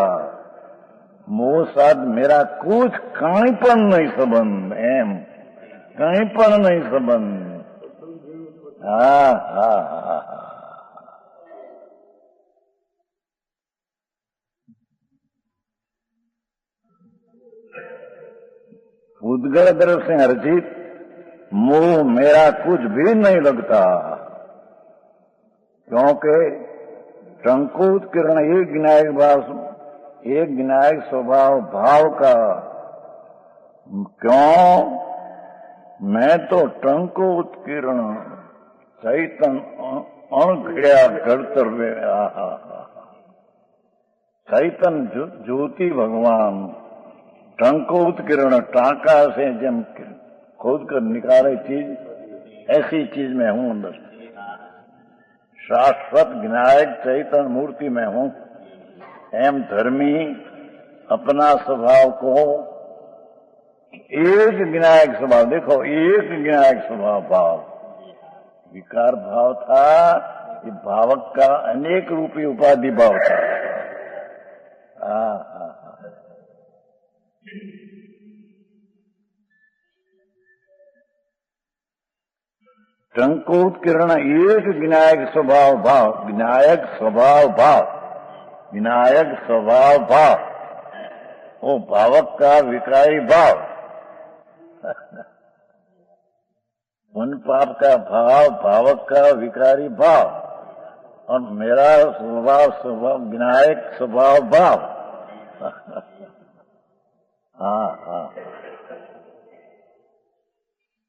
मोह साथ मेरा कुछ कहीं पर नहीं संबंध, एम कहीं पर नहीं संबंध। उद्गल द्रव्य से रचित मोह मेरा कुछ भी नहीं लगता, क्योंकि टंकोत किरण एक ज्ञायक भाव, एक ज्ञायक स्वभाव भाव का। क्यों? मैं तो टंकोत किरण चैतन अणघड़िया घड़तर चैतन ज्योति भगवान टंकोत किरण टाका से जम खोद कर निकाले चीज, ऐसी चीज में हूं अंदर। शाश्वत विनायक चैतन्य मूर्ति में हूं। एम धर्मी अपना स्वभाव को एक विनायक स्वभाव, देखो एक विनायक स्वभाव भाव, विकार भाव था, ये भावक का अनेक रूपी उपाधि भाव था। टंकोत्कीर्ण एक विनायक स्वभाव भाव, विनायक स्वभाव भाव, विनायक स्वभाव भाव, वो भावक का विकारी भाव, उन पाप का भाव, भावक का विकारी भाव, और मेरा स्वभाव विनायक स्वभाव भाव। हाँ हाँ,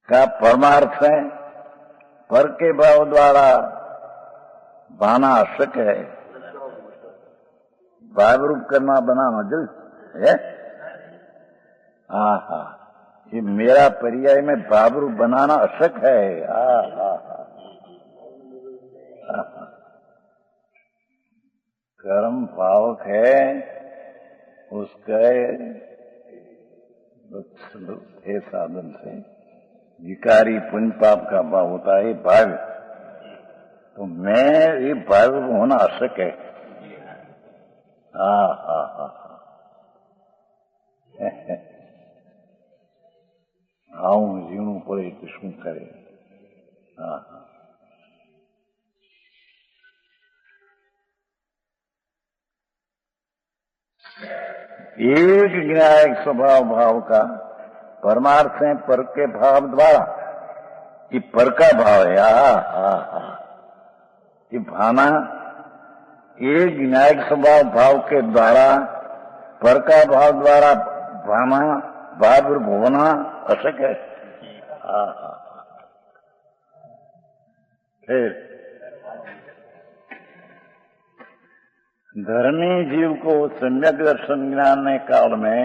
का परमार्थ है पर के भाव द्वारा बाना आवश्यक है, भाव रूप करना बनाना जल है। हाँ हाँ, ये मेरा पर्याय में भाव रूप बनाना आवश्यक है। हाँ हाँ हाँ, कर्म भावक है, उसके साधन से विकारी पुण्य पाप का भाव होता है भाव, तो मैं ये भाव होना आवश्यक है। हाँ हाँ हाँ, आऊं जीणु पड़े तो शू करे। हाँ हाँ, एक विनायक स्वभाव भाव का परमार्थ है पर के भाव द्वारा, ये पर का भाव है। ये भाना एक विनायक स्वभाव भाव के द्वारा, पर का भाव द्वारा भाना भाव रूप होना आवश्यक है। फिर धर्मी जीव को सम्यक दर्शन ज्ञान काल में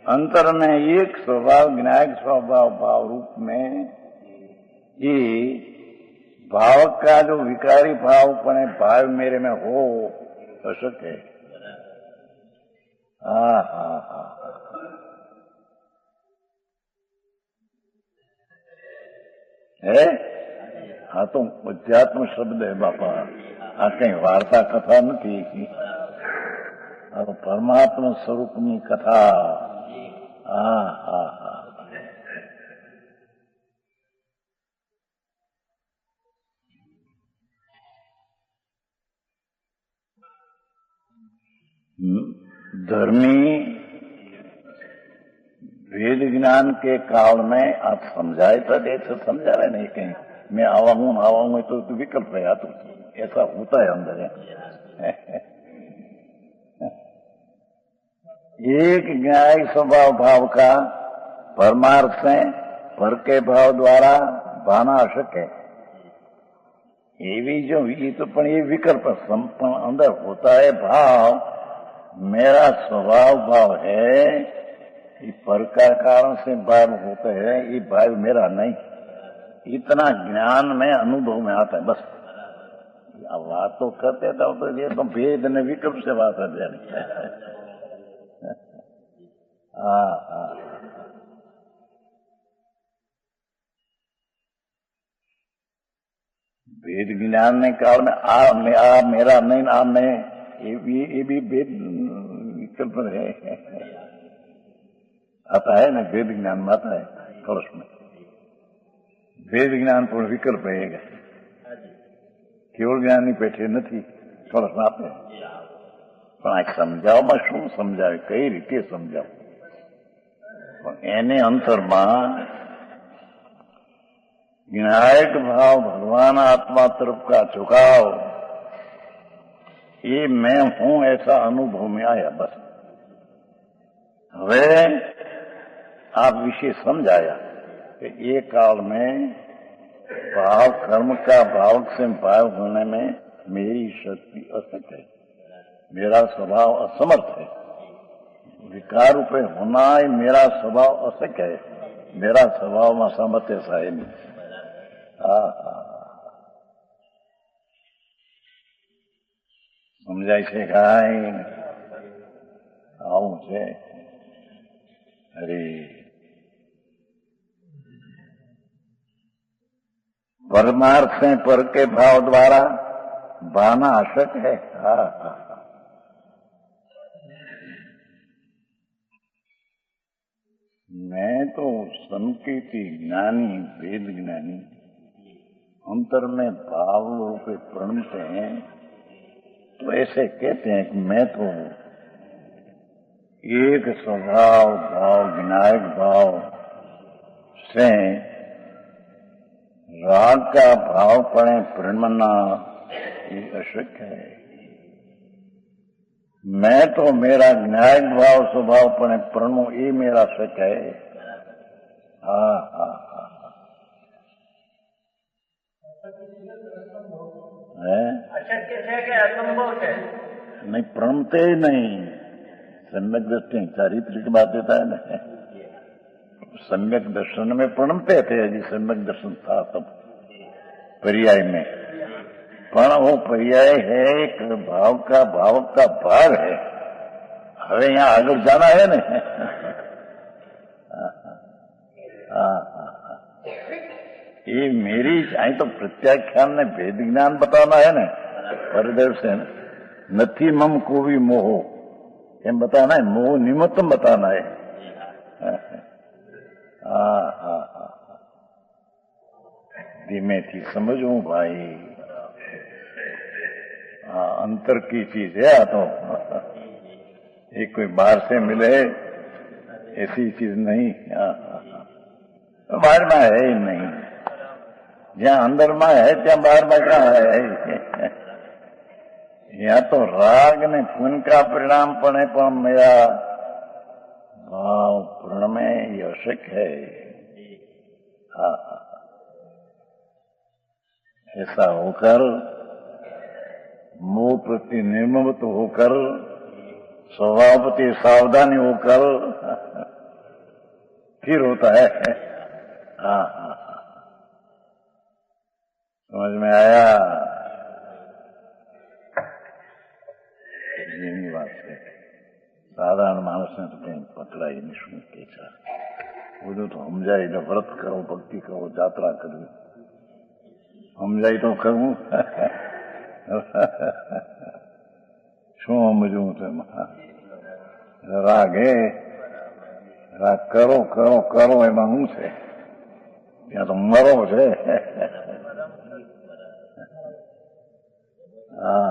अंतर में एक स्वभाव विनायक स्वभाव भाव रूप में ये भावक का जो विकारी भावपने भाव मेरे में हो आवश्यक है। हाँ हाँ हाँ, है। हाँ तो अध्यात्म शब्द है बापा, आ कई वार्ता कथा नहीं, और परमात्मा स्वरूपनी कथा। हाँ हाँ हाँ, धर्मी वेद ज्ञान के काल में आप समझाए तो ऐसे समझा रहे नहीं, कहीं मैं आवाऊं तो विकल्प है, तो ऐसा होता है अंदर है। एक न्याय स्वभाव भाव का परमार्थ से पर के भाव द्वारा भाना आवश्यक है। ये भी जो ये तो पण ये विकल्प संपन्न अंदर होता है भाव, मेरा स्वभाव भाव है, ये पर का कारण से भाव होते हैं, ये भाव मेरा नहीं, इतना ज्ञान में अनुभव में आता है बस। अब बात तो करते तो ये तो भेद ने विकल्प से बात कर जानी। भेद ज्ञान ने काल में आ मेरा नहीं, आ मैं, ये भी भेद विकल्प है, आता है ना, भेद ज्ञान में आता है कलश में, भेद ज्ञान पूर्ण विकल्प रहेगा, केवल ज्ञानी पेठे नहीं कलश में आपने પણ આ સમજાવવામાં શું સમજાવે, કઈ રીતે સમજાવ, એને અંતરમાં विनायक भाव भगवान आत्मा तरफ का झुकाव, ये मैं हूं ऐसा अनुभव में आया बस। હવે आप विषय समझाया कि ये काल में भाव कर्म का भावक से भाव होने में मेरी शक्ति असत है, मेरा स्वभाव असमर्थ है, विकार रूपे होना ही मेरा स्वभाव असक है, मेरा स्वभाव में सामर्थ्य सा है नहीं। समझाय છે કાંઈ આવું છે। અરે परमार्थ से पर के भाव द्वारा भाना आवश्यक है। मैं तो संकेती ज्ञानी, वेद ज्ञानी, अंतर में भाव रूपे प्रणमते हैं, तो ऐसे कहते हैं कि मैं तो एक स्वभाव भाव विनायक भाव से राग का भाव पड़े प्रणमना ये अशक्य है। मैं तो मेरा विनायक भाव स्वभाव पड़े प्रणमो ये मेरा शक है। हाँ हाँ हाँ है अशक्य है कि असंभव है? नहीं, प्रणमते ही नहीं। सम्यक दृष्टि चारित्रिक बात देता है ना। सम्यक दर्शन में प्रणमते थे, यदि सम्यक दर्शन था तब पर्याय में। पण वो पर्याय है एक भाव का भाग है। हमें यहाँ आगे जाना है ना। ये मेरी चाहे तो प्रत्याख्यान ने भेद ज्ञान बताना है ना, परदर्शन नथी मम को भी मोहो एम बताना है, मोह निमित्तम बताना है। धीमे थी समझू भाई। अंतर की चीज है। तो एक कोई बाहर से मिले ऐसी चीज नहीं। बाहर में है ही नहीं। जहाँ अंदर में है ત્યાં बाहर में कहाँ है। या तो राग ने पुण्य का परिणाम पड़े पर मेरा भाव पूर्ण में यशक है। ऐसा होकर मोह प्रति निर्ममत होकर स्वभाव प्रति सावधानी होकर फिर होता है। समझ में आया? એની વાત છે। સાધારણ માણસને તો કઈ પકડાય નહીં। શું કે છે બધું તો સમજાય એટલે વ્રત કરો, ભક્તિ કરો, જાત્રા કરવી સમજાય તો કરવું। શું સમજવું છે રાગ હે? રાગ કરો કરો કરો એમાં શું છે? ત્યાં તો મરો છે। હા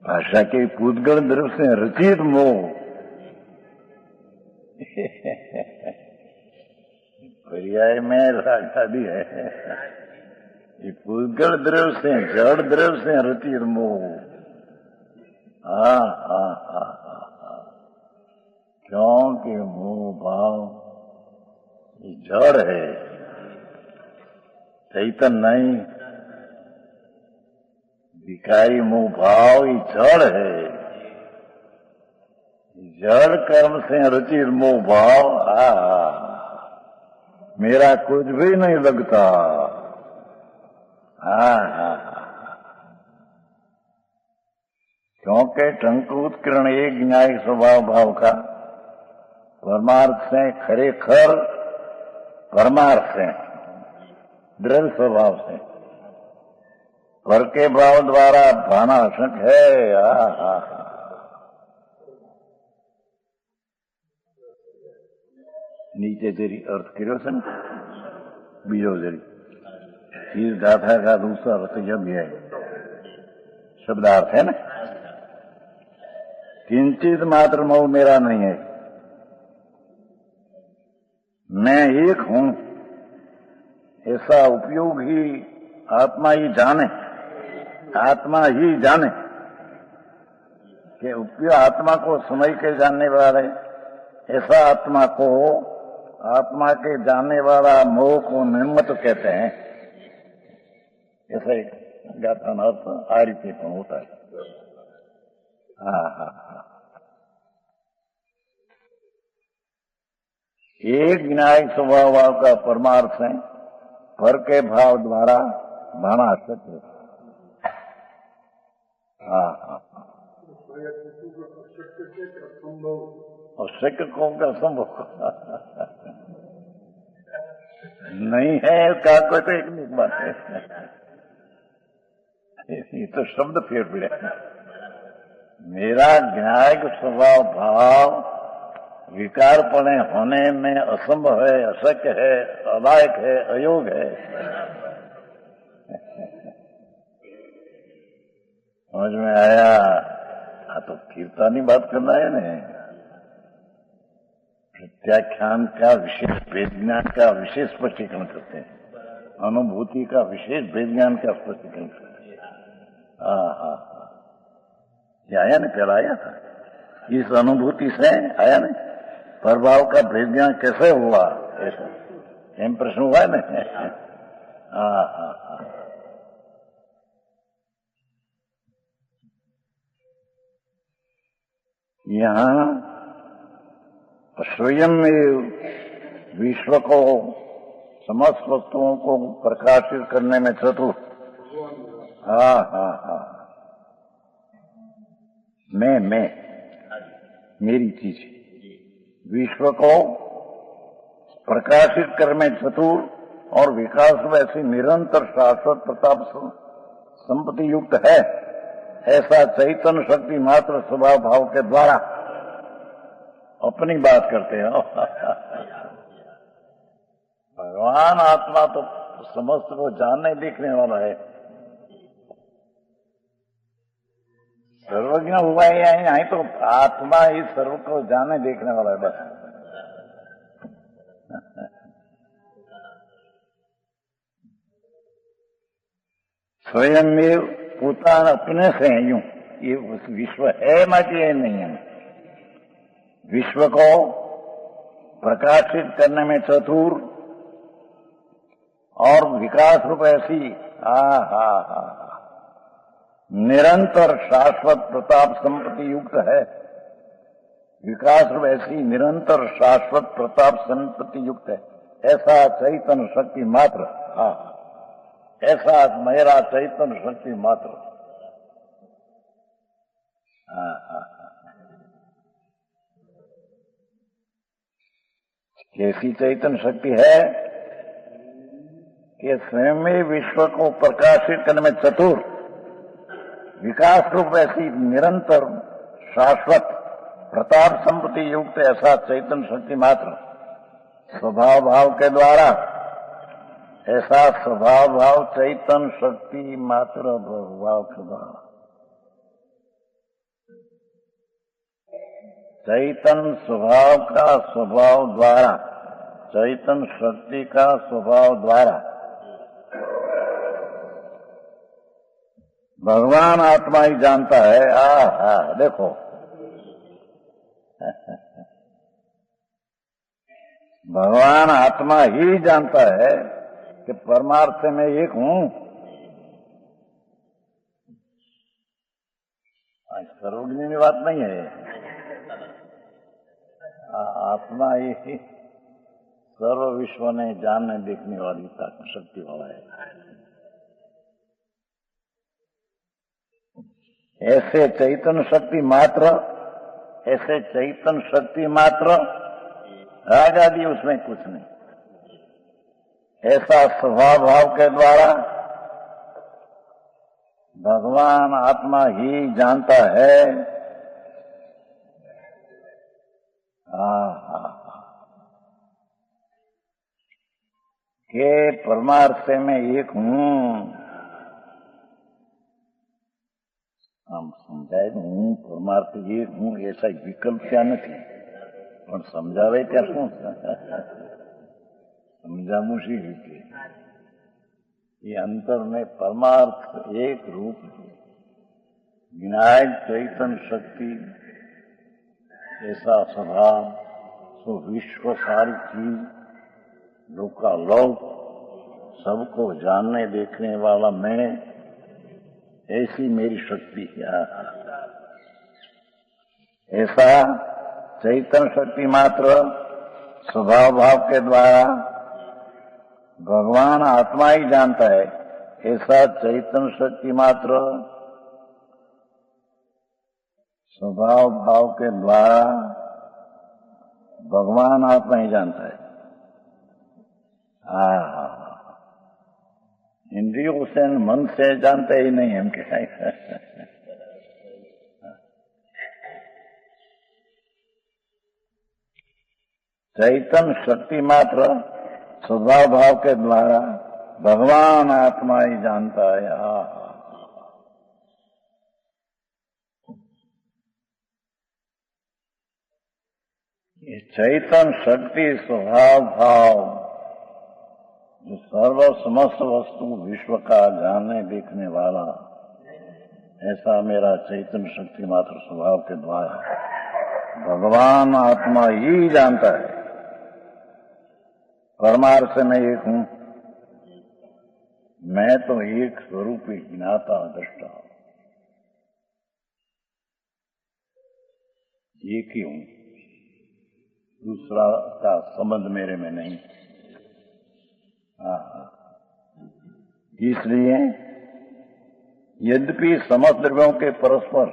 भाषा के पूतगढ़ द्रव से रचित मोह पर्याय में राग आदि है। ये पूतगढ़ द्रव से जड़ द्रव से रचित मोह। क्योंकि मोह भाव ये जड़ है, चैतन्य नहीं। विकारी मोह भाव ये जड़ है। जड़ कर्म से रचित मोह भाव मेरा कुछ भी नहीं लगता। क्योंकि टंकूत किरण एक न्यायिक स्वभाव भाव का परमार्थ से खरेखर परमार्थ से दृढ़ स्वभाव से पर के भाव द्वारा भाना असंख है। नीचे जरी अर्थ કર્યો છે ને બીજો जरी इस गाथा का दूसरा अर्थ यह भी है। शब्दार्थ है ना, किंचित मात्र मोह मेरा नहीं है। मैं एक हूं ऐसा उपयोग ही आत्मा ही जाने। आत्मा ही जाने कि उपयोग आत्मा को समय के जानने वाले, ऐसा आत्मा को आत्मा के जानने वाला मोह को निमित्त कहते हैं। ऐसा गाथा अर्थ आ रीते पण होता है। एक विनायक स्वभाव का परमार्थ है पर के भाव द्वारा भाना सत्य। और शक्य कौन का संभव नहीं है का कोई तो एक नहीं बात है। ये तो शब्द फेर पड़े। मेरा विनायक स्वभाव भाव विकार पड़े होने में असंभव है, अशक्य है, अलायक है, अयोग है। समझ में आया? हाँ, तो कीर्तनी बात करना है ना। प्रत्याख्यान का विशेष वेद ज्ञान का विशेष स्पष्टीकरण करते हैं, अनुभूति का विशेष वेद ज्ञान का स्पष्टीकरण करते हैं। हाँ, ये आया ना, पहला आया था। इस अनुभूति से आया ना, प्रभाव का भेद ज्ञान कैसे हुआ, ऐसा एम प्रश्न हुआ है ना। हाँ। यहाँ स्वयं विश्व को, समस्त वस्तुओं को प्रकाशित करने में चतुर। हाँ, मैं मेरी चीज, विश्व को प्रकाशित करने में चतुर और विकास वैसी निरंतर शाश्वत प्रताप संपत्ति युक्त है, ऐसा चैतन्य शक्ति मात्र स्वभाव भाव के द्वारा। अपनी बात करते हो। भगवान आत्मा तो समस्त को जानने देखने वाला है, सर्वज्ञ हुआ है यही तो आत्मा ही सर्व को जानने देखने वाला है बस। स्वयं में पुतान अपने से यूं, ये विश्व है ना कि ये नहीं है। विश्व को प्रकाशित करने में चतुर और विकास रूप ऐसी निरंतर शाश्वत प्रताप संपत्ति युक्त है। विकास रूप ऐसी निरंतर शाश्वत प्रताप संपत्ति युक्त है, ऐसा चैतन्य शक्ति मात्र। ऐसा मेरा चैतन्य शक्ति मात्र। कैसी चैतन्य शक्ति है कि स्वयं में विश्व को प्रकाशित करने में चतुर, विकास रूप ऐसी निरंतर शाश्वत प्रताप संपत्ति युक्त ऐसा चैतन्य शक्ति मात्र स्वभाव भाव के द्वारा। ऐसा स्वभाव भाव चैतन्य शक्ति मात्र भाव के द्वारा, चैतन्य स्वभाव का स्वभाव द्वारा, चैतन्य शक्ति का स्वभाव द्वारा भगवान आत्मा ही जानता है। देखो भगवान आत्मा ही जानता है कि परमार्थ में एक हूं। सर्वज्ञ की बात नहीं है, आत्मा ही सर्व विश्व ने जानने देखने वाली शक्ति वाला है। ऐसे चैतन्य शक्ति मात्र, ऐसे चैतन्य शक्ति मात्र, राग आदि उसमें कुछ नहीं। ऐसा स्वभाव भाव के द्वारा भगवान आत्मा ही जानता है। के परमार्थ में एक हूं। हम समझाए हूं परमार्थ एक हूं, ऐसा विकल्प क्या नहीं, पर समझावे क्या शू समझाવું શી રીતે? ये अंतर में परमार्थ एक रूप विनायक चैतन्य शक्ति ऐसा स्वभाव, सो विश्व सारी चीज लोकालोक सबको जानने देखने वाला मैं, ऐसी मेरी शक्ति है। ऐसा चैतन्य शक्ति मात्र स्वभाव भाव के द्वारा भगवान आत्मा ही जानता है। ऐसा चैतन्य शक्ति मात्र स्वभाव भाव के द्वारा भगवान आत्मा ही जानता है। इंद्रियों से मन से जानते ही नहीं हम क्या चैतन्य शक्ति मात्र स्वभाव भाव के द्वारा भगवान आत्मा ही जानता है। ये चैतन्य शक्ति स्वभाव भाव जो सर्व समस्त वस्तु विश्व का जानने देखने वाला, ऐसा मेरा चैतन्य शक्ति मात्र स्वभाव के द्वारा भगवान आत्मा ही जानता है। परमार्थ से मैं एक हूं, मैं तो एक स्वरूप ही ज्ञाता दृष्टा एक ही हूं, दूसरा का संबंध मेरे में नहीं। इसलिए यद्यपि समस्त द्रव्यों के परस्पर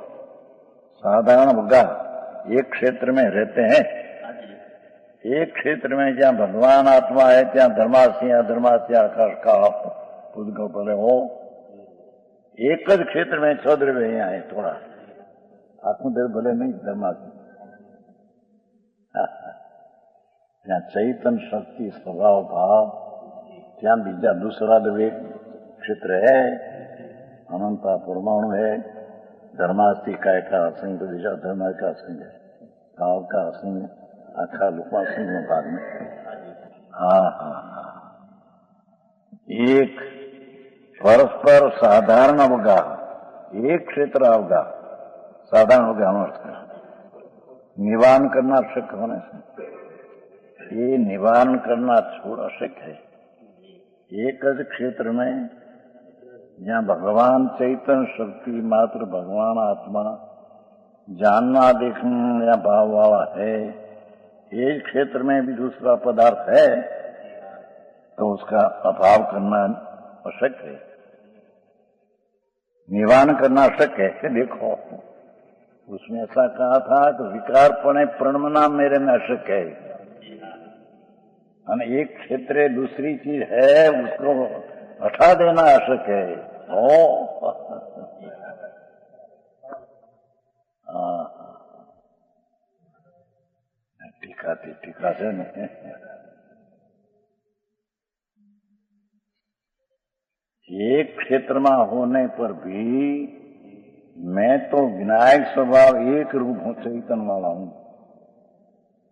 साधारण वगैरह एक क्षेत्र में रहते हैं, एक क्षेत्र में जहाँ भगवान आत्मा है ત્યાં धर्मासी आकाश का पुद्गल भले हो, एक જ क्षेत्र में 6 द्रव्य यहाँ है, थोड़ा आखू द्रव्य भले नहीं धर्मासी, ત્યાં चैतन्य शक्ति स्वभाव भाव, ત્યાં बीजा दूसरा द्रव्य क्षेत्र है, अनंता परमाणु है, धर्मास्थि काय का असंग दिशा धर्म का असंग है, काल का असंग आखा लुपा सिंह भाग में। एक परस्पर साधारण अवगाह, एक क्षेत्र अवगाह, साधारण अवगाह निवारण करना शक्य होने से ये निवारण करना छोड़ अशक्य है। एक ज क्षेत्र में जहाँ भगवान चैतन्य शक्ति मात्र भगवान आत्मा जानना देखना या भाव वाला है, एक क्षेत्र में भी दूसरा पदार्थ है तो उसका अभाव करना अशक्य है, निवारण करना अशक्य है। देखो उसमें ऐसा कहा था कि विकारपणे प्रणमना मेरे में अशक्य है। एक क्षेत्र दूसरी चीज है उसको हटा देना अशक्य है। टीका से नहीं, एक क्षेत्र में होने पर भी मैं तो विनायक स्वभाव एक रूप हूं, चैतन्य वाला हूं।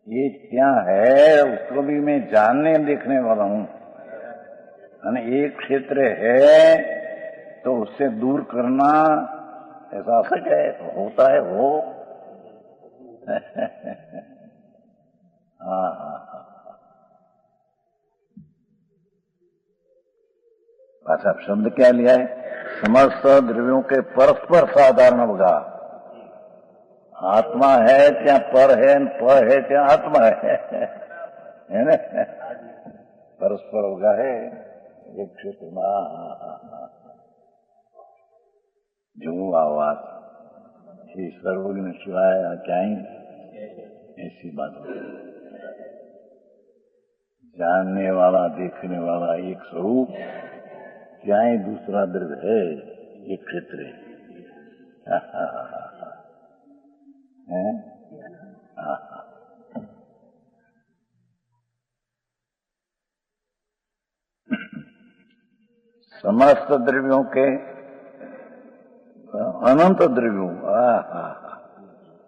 ये क्या है उसको भी मैं जानने देखने वाला हूं। एक क्षेत्र है तो उससे दूर करना ऐसा सच है, होता है वो। अच्छा शब्द क्या लिया है? समस्त द्रव्यों के परस्पर साधारण अवगाह। आत्मा है क्या पर है क्या आत्मा है ना? परस्पर अवगाह है एक क्षेत्र में। जो आवाज ये सर्वज्ञ शिवाय क्या ऐसी बात है। जानने वाला देखने वाला एक स्वरूप, क्या दूसरा द्रव्य है, एक क्षेत्र है। समस्त द्रव्यों के अनंत द्रव्यों,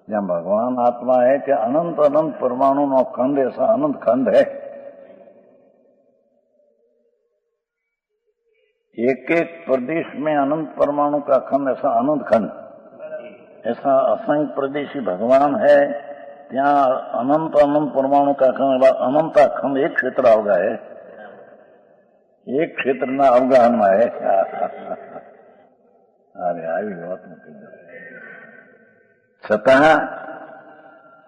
जहाँ भगवान आत्मा है क्या अनंत अनंत परमाणु नो खंड, ऐसा अनंत खंड है। एक एक प्रदेश में अनंत परमाणु का खंड, ऐसा अनंत खंड, ऐसा असंख्य प्रदेशी भगवान है। ત્યાં अनंत अनंत परमाणु का खंड, अनंत खंड एक क्षेत्र अवगाह है, एक क्षेत्र ना अवगाहन में है। अरे આવી વાત મૂકી છતાં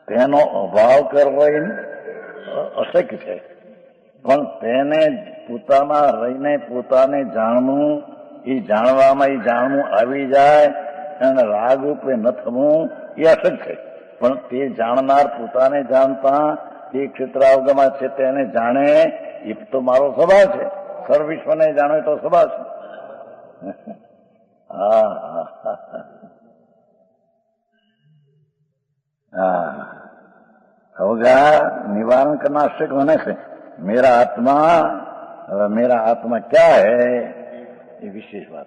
તેનો અભાવ કરવો અશક્ય છે, પણ તેને પોતાના રહીને પોતાને જાણવું, એ જાણવામાં એ જાણવું આવી જાય અને રાગ રૂપે ન થવું એ અશક્ય છે। પણ તે જાણનાર પોતાને જાણતા તે ક્ષેત્રાવગમાં છે તેને જાણે એ તો મારો સ્વભાવ છે। સર્વ વિશ્વને જાણો તો સ્વભાવ છે। હા, होगा निवारण करना आवश्यक होने से मेरा आत्मा क्या है, ये विशेष बात।